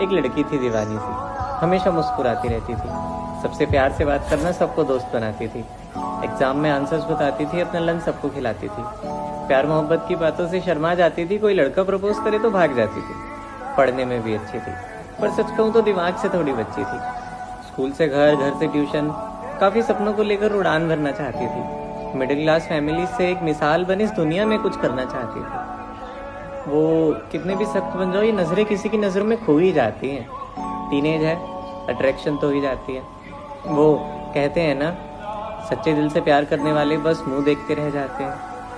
एक लड़की थी दीवानी सी, हमेशा मुस्कुराती रहती थी, सबसे प्यार से बात करना, सबको दोस्त बनाती थी, एग्जाम में आंसर्स बताती थी, अपना लंच सबको खिलाती थी, प्यार मोहब्बत की बातों से शर्मा जाती थी, कोई लड़का प्रपोज करे तो भाग जाती थी, पढ़ने में भी अच्छी थी, पर सच कहूँ तो दिमाग से थोड़ी बच्ची थी। स्कूल से घर, घर से ट्यूशन, काफी सपनों को लेकर उड़ान भरना चाहती थी। मिडिल क्लास फैमिली से एक मिसाल बनी, इस दुनिया में कुछ करना चाहती थी। वो कितने भी सख्त बन जाओ, ये नजरें किसी की नजर में खो ही जाती हैं। टीनेज है, अट्रैक्शन तो ही जाती है। वो कहते हैं ना, सच्चे दिल से प्यार करने वाले बस मुंह देखते रह जाते हैं।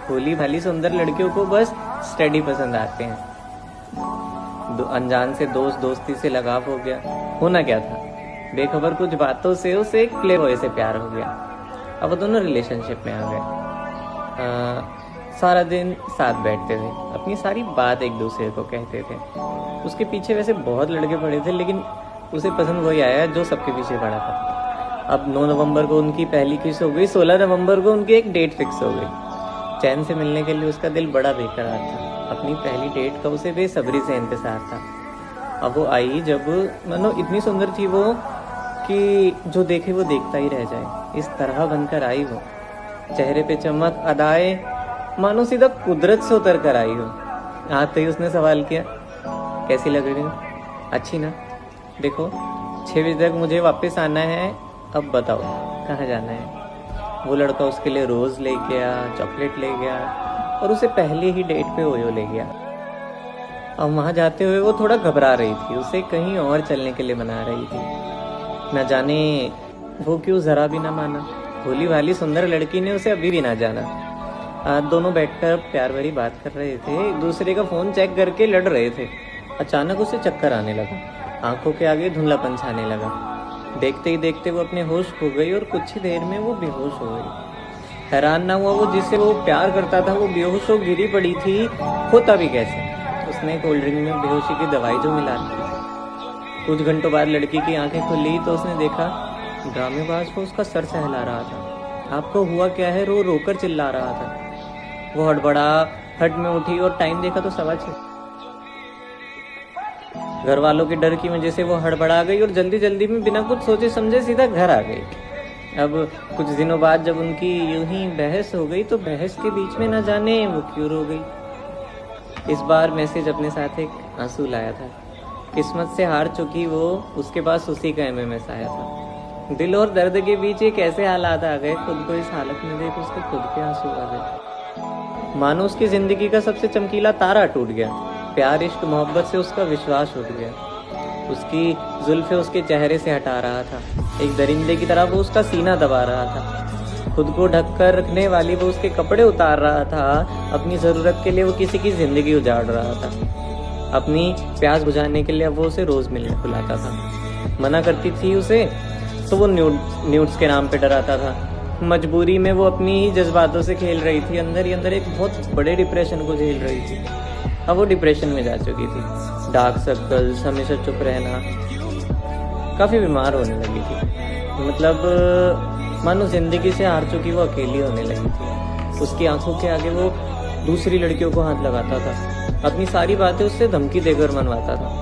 भोली भाली सुंदर लड़कियों को बस स्टडी पसंद आते हैं। अनजान से दोस्त, दोस्ती से लगाव हो गया। होना क्या था, बेखबर कुछ बातों से उसे एक प्ले बॉय से प्यार हो गया। अब वो दोनों रिलेशनशिप में आ गए। सारा दिन साथ बैठते थे, अपनी सारी बात एक दूसरे को कहते थे। उसके पीछे वैसे बहुत लड़के पड़े थे, लेकिन उसे पसंद वही आया जो सबके पीछे पड़ा था। अब 9 नवंबर को उनकी पहली किस हो गई, 16 नवंबर को उनकी एक डेट फिक्स हो गई। चैन से मिलने के लिए उसका दिल बड़ा बेकरार था। अपनी पहली डेट का उसे बेसब्री से इंतजार था। अब वो आई जब, मानो इतनी सुंदर थी वो कि जो देखे वो देखता ही रह जाए, इस तरह बनकर आई वो। चेहरे पे चमक, अदाएं मानो सीधा कुदरत से उतर कर आई हो। आते ही उसने सवाल किया, कैसी लग रही हूँ? अच्छी ना? देखो 6 बजे तक मुझे वापस आना है, अब बताओ कहाँ जाना है? वो लड़का उसके लिए रोज ले गया, चॉकलेट ले गया और उसे पहले ही डेट पे ओयो ले गया। अब वहां जाते हुए वो थोड़ा घबरा रही थी, उसे कहीं और चलने के लिए मना रही थी। न जाने वो क्यों जरा भी ना माना। भोली भाली सुंदर लड़की ने उसे अभी भी ना जाना। दोनों बैठकर प्यार भरी बात कर रहे थे, एक दूसरे का फोन चेक करके लड़ रहे थे। अचानक उसे चक्कर आने लगा, आंखों के आगे धुंधलापन छाने लगा। देखते ही देखते वो अपने होश खो गई और कुछ ही देर में वो बेहोश हो गई। हैरान ना हुआ वो, जिससे वो प्यार करता था वो बेहोश हो गिरी पड़ी थी। होता भी कैसे? उसने कोल्ड ड्रिंक में बेहोशी की दवाई जो मिला दी। कुछ घंटों बाद लड़की की आंखें खुली तो उसने देखा ड्रामेबाज को उसका सर सहला रहा था। आपको हुआ क्या है? रो रोकर चिल्ला रहा था। वो हड़बड़ा हट में उठी और टाइम देखा तो 6:15। घर वालों के डर की वजह से वो हड़बड़ा गई और जल्दी जल्दी में बिना कुछ सोचे समझे सीधा घर आ गई। अब कुछ दिनों बाद जब उनकी यूं ही बहस हो गई तो बहस के बीच में न जाने वो क्यों रो गई। इस बार मैसेज अपने साथ एक आंसू लाया था। किस्मत से हार चुकी वो, उसके पास उसी का एमएमएस आया था। दिल और दर्द के बीच एक ऐसे हालात आ गए, खुद को इस हालत में देख उसके खुद के आंसू आ गए। मानो उसकी जिंदगी का सबसे चमकीला तारा टूट गया। प्यार, इश्क, मोहब्बत से उसका विश्वास उठ गया। उसकी जुल्फे उसके चेहरे से हटा रहा था। एक दरिंदे की तरह वो उसका सीना दबा रहा था। खुद को ढककर रखने वाली वो उसके कपड़े उतार रहा था। अपनी जरूरत के लिए वो किसी की जिंदगी उजाड़ रहा था। अपनी प्यास बुझाने के लिए वो उसे रोज मिलने बुलाता था। मना करती थी उसे तो वो न्यूड्स के नाम पे डराता था। मजबूरी में वो अपनी ही जज्बातों से खेल रही थी। अंदर ही अंदर एक बहुत बड़े डिप्रेशन को झेल रही थी। अब वो डिप्रेशन में जा चुकी थी। डार्क सर्कल्स, हमेशा चुप रहना, काफी बीमार होने लगी थी। मतलब मानो जिंदगी से हार चुकी वो अकेली होने लगी थी। उसकी आंखों के आगे वो दूसरी लड़कियों को हाथ लगाता था। अपनी सारी बातें उससे धमकी देकर मनवाता था।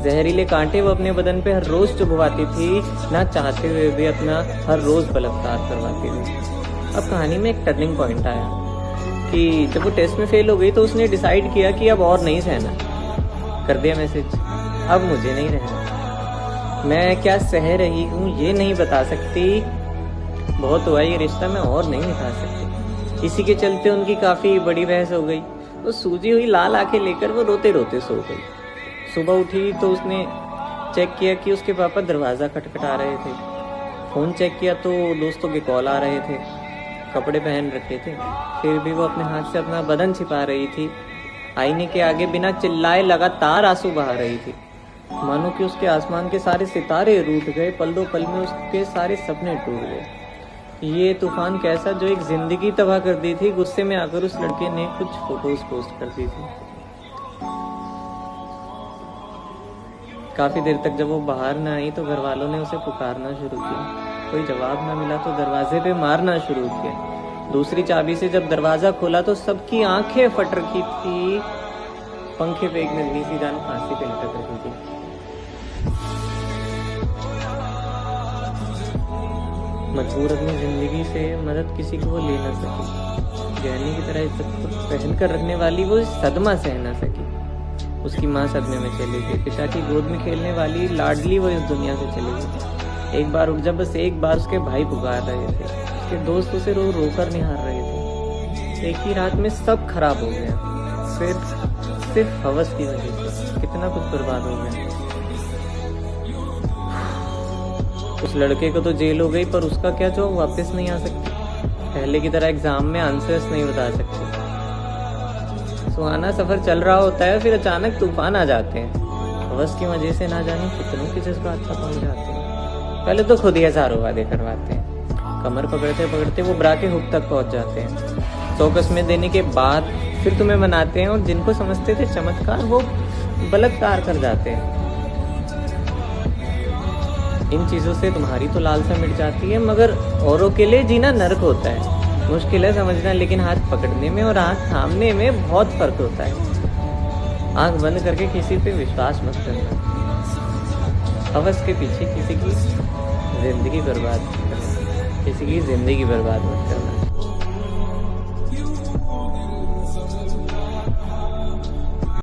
जहरीले कांटे वो अपने बदन पे हर रोज चुभवाती थी, ना चाहते हुए भी अपना हर रोज बलात्कार करवाती थी। अब कहानी में एक टर्निंग पॉइंट आया कि जब वो टेस्ट में फेल हो गई तो उसने डिसाइड किया कि अब और नहीं सहना। कर दिया मैसेज, अब मुझे नहीं रहना। मैं क्या सह रही हूँ ये नहीं बता सकती। बहुत हुआ ये रिश्ता, मैं और नहीं निभा सकती। इसी के चलते उनकी काफी बड़ी बहस हो गई। वो सूजी हुई लाल आंखें लेकर वो रोते रोते सो गई। सुबह उठी तो उसने चेक किया कि उसके पापा दरवाजा खटखटा रहे थे। फोन चेक किया तो दोस्तों के कॉल आ रहे थे। कपड़े पहन रखे थे, फिर भी वो अपने हाथ से अपना बदन छिपा रही थी। आईने के आगे बिना चिल्लाए लगातार आंसू बहा रही थी। मानो कि उसके आसमान के सारे सितारे रूठ गए। पल दो पल में उसके सारे सपने टूट गए। ये तूफान कैसा जो एक जिंदगी तबाह कर दी थी। गुस्से में आकर उस लड़के ने कुछ फोटोज पोस्ट कर दी थी। काफी देर तक जब वो बाहर न आई तो घर वालों ने उसे पुकारना शुरू किया। कोई जवाब न मिला तो दरवाजे पे मारना शुरू किया। दूसरी चाबी से जब दरवाजा खोला तो सबकी आंखें फट रखी थी। पंखे पे एक नन्ही सी जान फांसी पे लटक रही थी। मजबूर अपनी जिंदगी से मदद किसी को वो ले ना सकी। गहने की तरह इज्जत को पहन कर रखने वाली वो सदमा सह ना सकी। उसकी माँ सदमे में चली गई। पिता की गोद में खेलने वाली लाडली वो इस दुनिया से चली गई। एक बार रुक जा, बस एक बार उसके भाई पुकार रहे थे। उसके दोस्त उसे रो रो कर निहार रहे थे। एक ही रात में सब खराब हो गया, सिर्फ हवस की वजह से। कितना कुछ बर्बाद हो गया। उस लड़के को तो जेल हो गई, पर उसका क्या जो वापस नहीं आ सकती। पहले की तरह एग्जाम में आंसर्स नहीं बता सकती। सुहाना सफर चल रहा होता है, फिर अचानक तूफान आ जाते हैं। हवस की वजह से ना जाने कितनों की जज्बात तक पहुंच जाते हैं। पहले तो खुद ही हजारों वादे करवाते हैं। कमर पकड़ते पकड़ते वो ब्रा के हुक तक पहुंच जाते हैं। 100 कस्में देने के बाद फिर तुम्हें मनाते हैं, और जिनको समझते थे चमत्कार वो बलात्कार कर जाते हैं। इन चीजों से तुम्हारी तो लालसा मिट जाती है, मगर औरों के लिए जीना नर्क होता है। मुश्किल है समझना, लेकिन हाथ पकड़ने में और हाथ थामने में बहुत फर्क होता है। आंख बंद करके किसी पे विश्वास मत करना। हवस के पीछे किसी की जिंदगी बर्बाद मत करना।